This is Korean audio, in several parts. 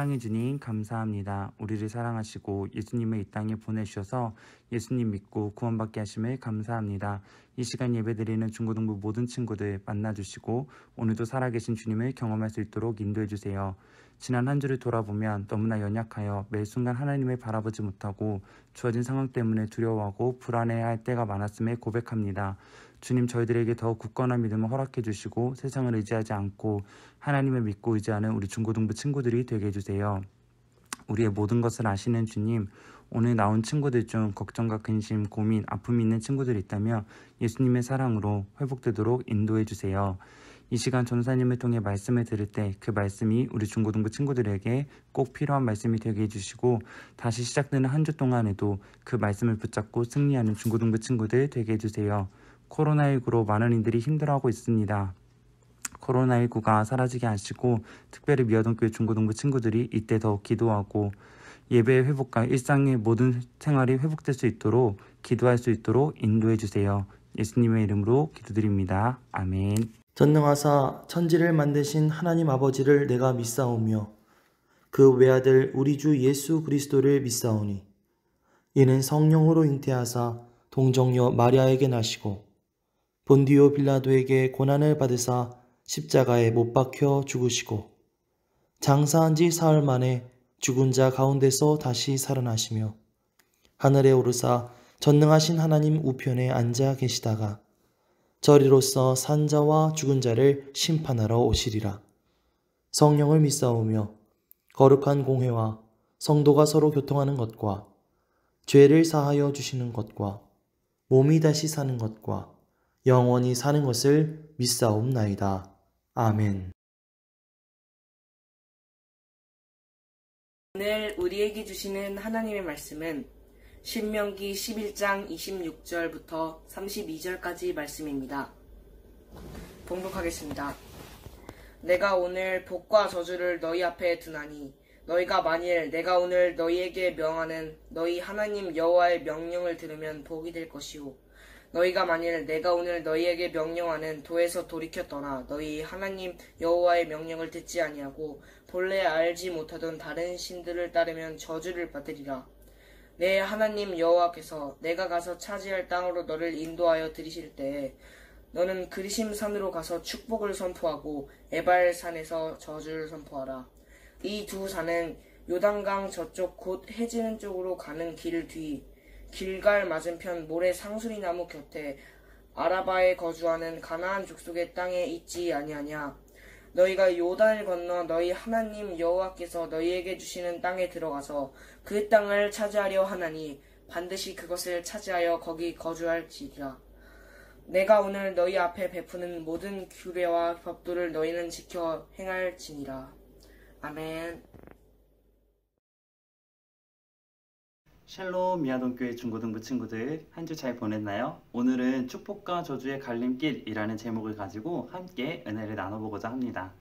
사랑해 주님 감사합니다. 우리를 사랑하시고 예수님을 이 땅에 보내주셔서 예수님 믿고 구원받게 하심을 감사합니다. 이 시간 예배드리는 중고등부 모든 친구들 만나주시고 오늘도 살아계신 주님을 경험할 수 있도록 인도해 주세요. 지난 한 주를 돌아보면 너무나 연약하여 매 순간 하나님을 바라보지 못하고 주어진 상황 때문에 두려워하고 불안해할 때가 많았음을 고백합니다. 주님, 저희들에게 더 굳건한 믿음을 허락해 주시고 세상을 의지하지 않고 하나님을 믿고 의지하는 우리 중고등부 친구들이 되게 해주세요. 우리의 모든 것을 아시는 주님, 오늘 나온 친구들 중 걱정과 근심, 고민, 아픔이 있는 친구들이 있다면 예수님의 사랑으로 회복되도록 인도해 주세요. 이 시간 전사님을 통해 말씀을 들을 때 그 말씀이 우리 중고등부 친구들에게 꼭 필요한 말씀이 되게 해주시고 다시 시작되는 한 주 동안에도 그 말씀을 붙잡고 승리하는 중고등부 친구들 되게 해주세요. 코로나19로 많은 이들이 힘들어하고 있습니다. 코로나19가 사라지게 하시고 특별히 미아동교회 중고등부 친구들이 이때 더 기도하고 예배의 회복과 일상의 모든 생활이 회복될 수 있도록 기도할 수 있도록 인도해 주세요. 예수님의 이름으로 기도드립니다. 아멘. 전능하사 천지를 만드신 하나님 아버지를 내가 믿사오며 그 외아들 우리 주 예수 그리스도를 믿사오니 이는 성령으로 잉태하사 동정녀 마리아에게 나시고 본디오 빌라도에게 고난을 받으사 십자가에 못 박혀 죽으시고 장사한 지 사흘 만에 죽은 자 가운데서 다시 살아나시며 하늘에 오르사 전능하신 하나님 우편에 앉아 계시다가 저리로서 산 자와 죽은 자를 심판하러 오시리라. 성령을 믿사오며 거룩한 공회와 성도가 서로 교통하는 것과 죄를 사하여 주시는 것과 몸이 다시 사는 것과 영원히 사는 것을 믿사옵나이다. 아멘. 오늘 우리에게 주시는 하나님의 말씀은 신명기 11장 26절부터 32절까지 말씀입니다. 봉독하겠습니다. 내가 오늘 복과 저주를 너희 앞에 두나니 너희가 만일 내가 오늘 너희에게 명하는 너희 하나님 여호와의 명령을 들으면 복이 될 것이요 너희가 만일 내가 오늘 너희에게 명령하는 도에서 돌이켜 떠나 너희 하나님 여호와의 명령을 듣지 아니하고 본래 알지 못하던 다른 신들을 따르면 저주를 받으리라. 내 하나님 여호와께서 내가 가서 차지할 땅으로 너를 인도하여 들이실 때에 너는 그리심 산으로 가서 축복을 선포하고 에발산에서 저주를 선포하라. 이 두 산은 요단강 저쪽 곧 해지는 쪽으로 가는 길 뒤 길갈 맞은편 모래 상수리 나무 곁에 아라바에 거주하는 가나안 족속의 땅에 있지 아니하냐. 너희가 요단을 건너 너희 하나님 여호와께서 너희에게 주시는 땅에 들어가서 그 땅을 차지하려 하나니 반드시 그것을 차지하여 거기 거주할지니라. 내가 오늘 너희 앞에 베푸는 모든 규례와 법도를 너희는 지켜 행할지니라. 아멘. 샬롬 미아동교회 중고등부 친구들, 한 주 잘 보냈나요? 오늘은 축복과 저주의 갈림길이라는 제목을 가지고 함께 은혜를 나눠보고자 합니다.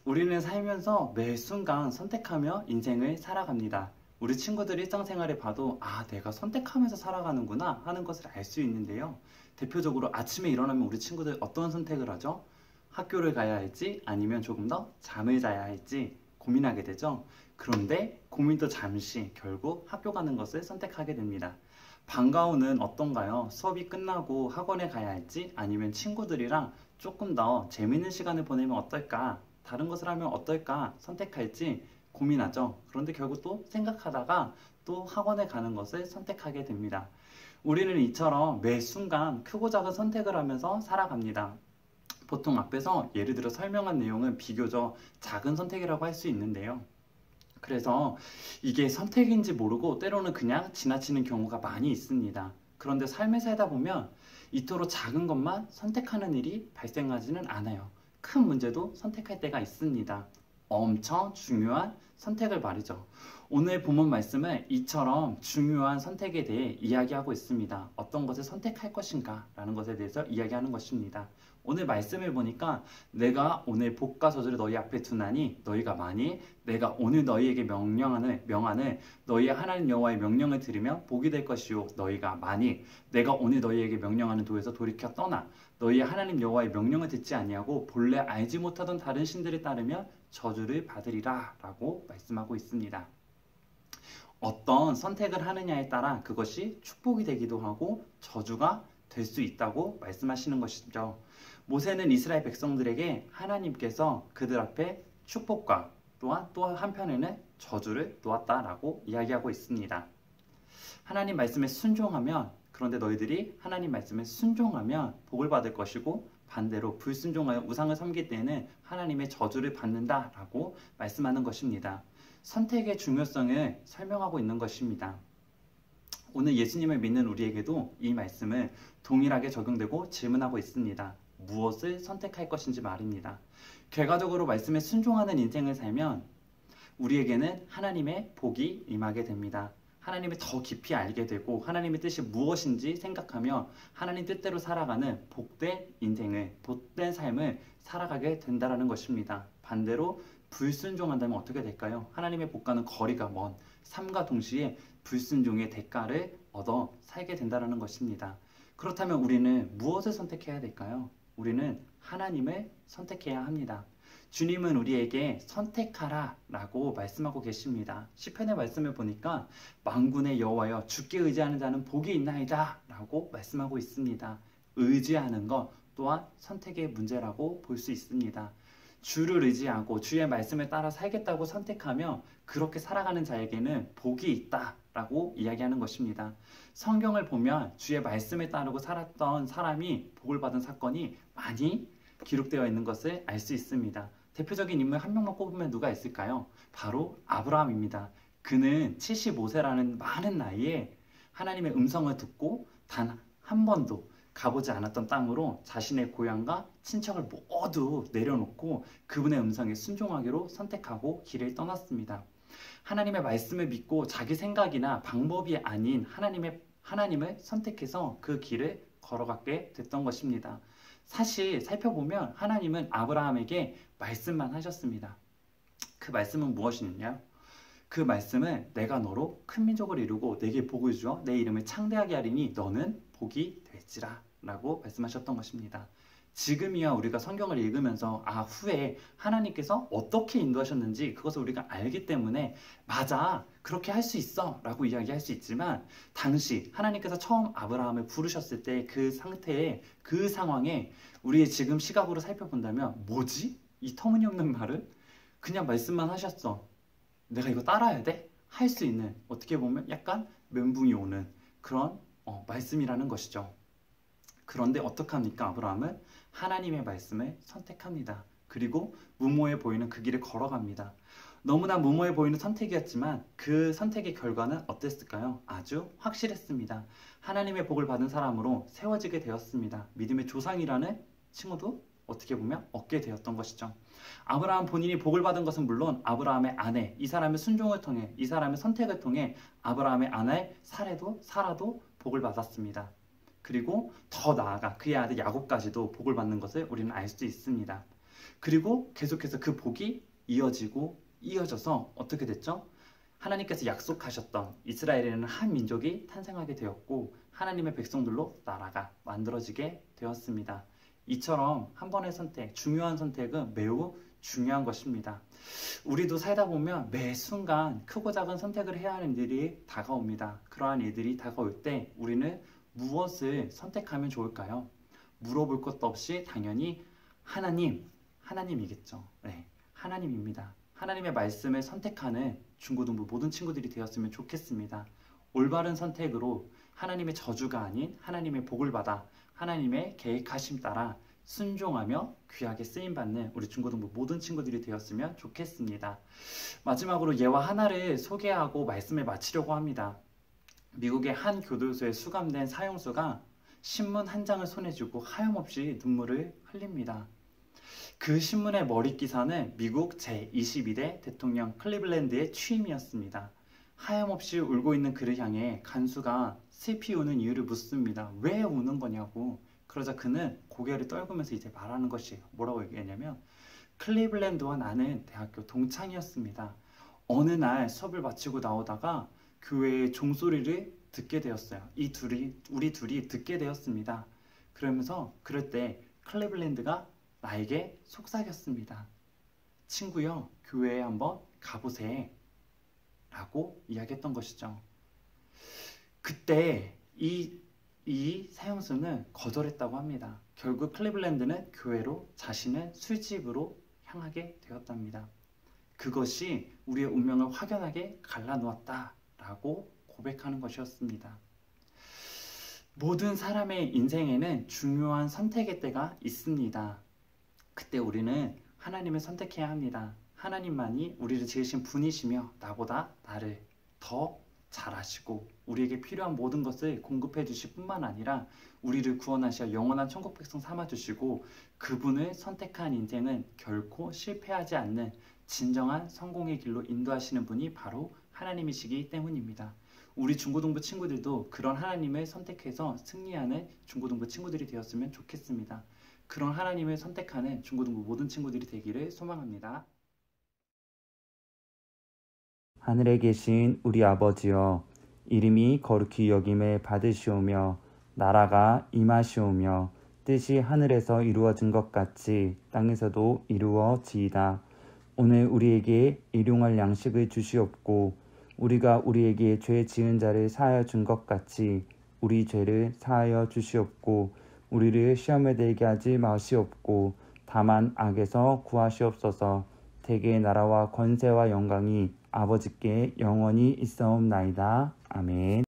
우리는 살면서 매 순간 선택하며 인생을 살아갑니다. 우리 친구들 일상생활에 봐도 내가 선택하면서 살아가는구나 하는 것을 알 수 있는데요. 대표적으로 아침에 일어나면 우리 친구들 어떤 선택을 하죠? 학교를 가야 할지 아니면 조금 더 잠을 자야 할지 고민하게 되죠. 그런데 고민도 잠시 결국 학교 가는 것을 선택하게 됩니다. 방과후는 어떤가요? 수업이 끝나고 학원에 가야 할지 아니면 친구들이랑 조금 더 재밌는 시간을 보내면 어떨까? 다른 것을 하면 어떨까? 선택할지 고민하죠. 그런데 결국 또 생각하다가 또 학원에 가는 것을 선택하게 됩니다. 우리는 이처럼 매 순간 크고 작은 선택을 하면서 살아갑니다. 보통 앞에서 예를 들어 설명한 내용은 비교적 작은 선택이라고 할 수 있는데요. 그래서 이게 선택인지 모르고 때로는 그냥 지나치는 경우가 많이 있습니다. 그런데 삶을 살다 보면 이토록 작은 것만 선택하는 일이 발생하지는 않아요. 큰 문제도 선택할 때가 있습니다. 엄청 중요한 선택을 말이죠. 오늘 본문 말씀은 이처럼 중요한 선택에 대해 이야기하고 있습니다. 어떤 것을 선택할 것인가 라는 것에 대해서 이야기하는 것입니다. 오늘 말씀을 보니까 내가 오늘 복과 저주를 너희 앞에 두나니 너희가 만일 내가 오늘 너희에게 명하는 너희의 하나님 여호와의 명령을 들으면 복이 될 것이요 너희가 만일 내가 오늘 너희에게 명령하는 도에서 돌이켜 떠나 너희의 하나님 여호와의 명령을 듣지 아니하고 본래 알지 못하던 다른 신들을 따르면 저주를 받으리라 라고 말씀하고 있습니다. 어떤 선택을 하느냐에 따라 그것이 축복이 되기도 하고 저주가 될 수 있다고 말씀하시는 것이죠. 모세는 이스라엘 백성들에게 하나님께서 그들 앞에 축복과 또한 또 한편에는 저주를 놓았다라고 이야기하고 있습니다. 하나님 말씀에 순종하면, 그런데 너희들이 하나님 말씀에 순종하면 복을 받을 것이고 반대로 불순종하여 우상을 섬길 때에는 하나님의 저주를 받는다라고 말씀하는 것입니다. 선택의 중요성을 설명하고 있는 것입니다. 오늘 예수님을 믿는 우리에게도 이 말씀을 동일하게 적용되고 질문하고 있습니다. 무엇을 선택할 것인지 말입니다. 결과적으로 말씀에 순종하는 인생을 살면 우리에게는 하나님의 복이 임하게 됩니다. 하나님을 더 깊이 알게 되고 하나님의 뜻이 무엇인지 생각하며 하나님 뜻대로 살아가는 복된 인생을, 복된 삶을 살아가게 된다는 것입니다. 반대로 불순종한다면 어떻게 될까요? 하나님의 복과는 거리가 먼 삶과 동시에 불순종의 대가를 얻어 살게 된다는 것입니다. 그렇다면 우리는 무엇을 선택해야 될까요? 우리는 하나님을 선택해야 합니다. 주님은 우리에게 선택하라 라고 말씀하고 계십니다. 시편의 말씀을 보니까 만군의 여호와여 주께 의지하는 자는 복이 있나이다 라고 말씀하고 있습니다. 의지하는 것 또한 선택의 문제라고 볼 수 있습니다. 주를 의지하고 주의 말씀을 따라 살겠다고 선택하며 그렇게 살아가는 자에게는 복이 있다라고 이야기하는 것입니다. 성경을 보면 주의 말씀을 따르고 살았던 사람이 복을 받은 사건이 많이 기록되어 있는 것을 알 수 있습니다. 대표적인 인물 한 명만 꼽으면 누가 있을까요? 바로 아브라함입니다. 그는 75세라는 많은 나이에 하나님의 음성을 듣고 단 한 번도 가보지 않았던 땅으로 자신의 고향과 친척을 모두 내려놓고 그분의 음성에 순종하기로 선택하고 길을 떠났습니다. 하나님의 말씀을 믿고 자기 생각이나 방법이 아닌 하나님을 선택해서 그 길을 걸어가게 됐던 것입니다. 사실 살펴보면 하나님은 아브라함에게 말씀만 하셨습니다. 그 말씀은 무엇이냐? 그 말씀은 내가 너로 큰 민족을 이루고 내게 복을 주어 내 이름을 창대하게 하리니 너는 복이 될지라 라고 말씀하셨던 것입니다. 지금이야 우리가 성경을 읽으면서 후에 하나님께서 어떻게 인도하셨는지 그것을 우리가 알기 때문에 맞아 그렇게 할 수 있어 라고 이야기할 수 있지만 당시 하나님께서 처음 아브라함을 부르셨을 때 그 상태에 그 상황에 우리의 지금 시각으로 살펴본다면 뭐지? 이 터무니없는 말을 그냥 말씀만 하셨어. 내가 이거 따라야 돼? 할 수 있는 어떻게 보면 약간 멘붕이 오는 그런 말씀이라는 것이죠. 그런데 어떻게 합니까? 아브라함은 하나님의 말씀을 선택합니다. 그리고 무모해 보이는 그 길을 걸어갑니다. 너무나 무모해 보이는 선택이었지만 그 선택의 결과는 어땠을까요? 아주 확실했습니다. 하나님의 복을 받은 사람으로 세워지게 되었습니다. 믿음의 조상이라는 칭호도 어떻게 보면 얻게 되었던 것이죠. 아브라함 본인이 복을 받은 것은 물론 아브라함의 아내, 이 사람의 순종을 통해, 이 사람의 선택을 통해 아브라함의 아내 사라도 복을 받았습니다. 그리고 더 나아가 그의 아들 야곱까지도 복을 받는 것을 우리는 알 수 있습니다. 그리고 계속해서 그 복이 이어져서 어떻게 됐죠? 하나님께서 약속하셨던 이스라엘에는 한 민족이 탄생하게 되었고 하나님의 백성들로 나라가 만들어지게 되었습니다. 이처럼 한 번의 선택, 중요한 선택은 매우 중요한 것입니다. 우리도 살다 보면 매 순간 크고 작은 선택을 해야 하는 일이 다가옵니다. 그러한 일들이 다가올 때 우리는 무엇을 선택하면 좋을까요? 물어볼 것도 없이 당연히 하나님이겠죠. 네, 하나님입니다. 하나님의 말씀을 선택하는 중고등부 모든 친구들이 되었으면 좋겠습니다. 올바른 선택으로 하나님의 저주가 아닌 하나님의 복을 받아 하나님의 계획하심 따라 순종하며 귀하게 쓰임받는 우리 중고등부 모든 친구들이 되었으면 좋겠습니다. 마지막으로 예화 하나를 소개하고 말씀을 마치려고 합니다. 미국의 한 교도소에 수감된 사형수가 신문 한 장을 손에 쥐고 하염없이 눈물을 흘립니다. 그 신문의 머리 기사는 미국 제22대 대통령 클리블랜드의 취임이었습니다. 하염없이 울고 있는 그를 향해 간수가 슬피 우는 이유를 묻습니다. 왜 우는 거냐고. 그러자 그는 고개를 떨구면서 이제 말하는 것이에요. 뭐라고 얘기했냐면 클리블랜드와 나는 대학교 동창이었습니다. 어느 날 수업을 마치고 나오다가 교회의 종소리를 듣게 되었어요. 우리 둘이 듣게 되었습니다. 그러면서 그럴 때 클리블랜드가 나에게 속삭였습니다. 친구여, 교회에 한번 가보세 라고 이야기했던 것이죠. 그때 이 사형수는 거절했다고 합니다. 결국 클리블랜드는 교회로, 자신은 술집으로 향하게 되었답니다. 그것이 우리의 운명을 확연하게 갈라놓았다라고 고백하는 것이었습니다. 모든 사람의 인생에는 중요한 선택의 때가 있습니다. 그때 우리는 하나님을 선택해야 합니다. 하나님만이 우리를 지으신 분이시며 나보다 나를 더 잘 아시고 우리에게 필요한 모든 것을 공급해 주실 뿐만 아니라 우리를 구원하시어 영원한 천국 백성 삼아 주시고 그분을 선택한 인생은 결코 실패하지 않는 진정한 성공의 길로 인도하시는 분이 바로 하나님이시기 때문입니다. 우리 중고등부 친구들도 그런 하나님을 선택해서 승리하는 중고등부 친구들이 되었으면 좋겠습니다. 그런 하나님을 선택하는 중고등부 모든 친구들이 되기를 소망합니다. 하늘에 계신 우리 아버지여, 이름이 거룩히 여김을 받으시오며 나라가 임하시오며 뜻이 하늘에서 이루어진 것 같이 땅에서도 이루어지이다. 오늘 우리에게 일용할 양식을 주시옵고 우리가 우리에게 죄 지은 자를 사하여 준 것 같이 우리 죄를 사하여 주시옵고 우리를 시험에 들게 하지 마시옵고 다만 악에서 구하시옵소서. 대개의 나라와 권세와 영광이 아버지께 영원히 있사옵나이다. 아멘.